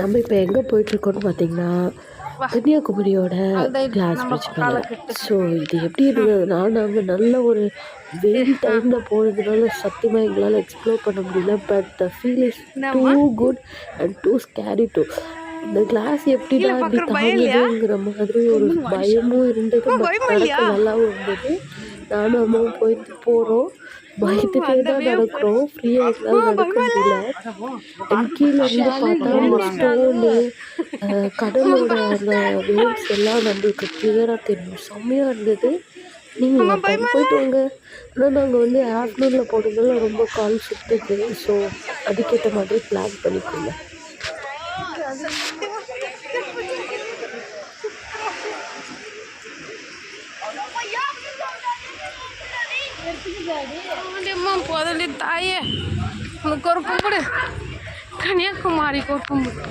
நம்ம இப்போ எங்கே போயிட்டுருக்கோன்னு பார்த்தீங்கன்னா கன்னியாகுமரியோட கிளாஸ் பிரிட்ஜ் மேலே. ஸோ இது எப்படி இருந்ததுன்னா, நாங்கள் நல்ல ஒரு வெயில் டைமில் போனதுனால சத்தியமாக எங்களால் எக்ஸ்ப்ளோர் பண்ண முடியல. But the feel is too good and too scary too. இந்த கிளாஸ் எப்படிடா இப்படி தாங்குதுங்கிற மாதிரி ஒரு பயமும் இருந்தது, பட் நடக்க நல்லாவும் இருந்தது. நானும் அம்மாவும் போயிட்டு போகிறோம், பயந்துட்டே தான் நடக்கிறோம், ஃப்ரீயாக எங்களால் நடக்க முடியல. அண்ட் கீழே இருந்து பார்த்தா அந்த ஸ்டோனு கடலோட அந்த வேவ்ஸ் எல்லாம் நம்மளுக்கு கிளியராக தெரியும், செம்மையாக இருந்தது. நீங்கள் டைம் போயிட்டு வாங்க. ஆனால் நாங்கள் வந்து ஆஃப்டர்நூனில் போனதுனால ரொம்ப கால் சுற்றுது. ஸோ அதுக்கேற்ற மாதிரி பிளான் பண்ணிக்கோங்க. போதலி தாயே, உனக்கு ஒரு கும்பிடு, கன்னியாகுமரிக்கு ஒரு கும்பிடு.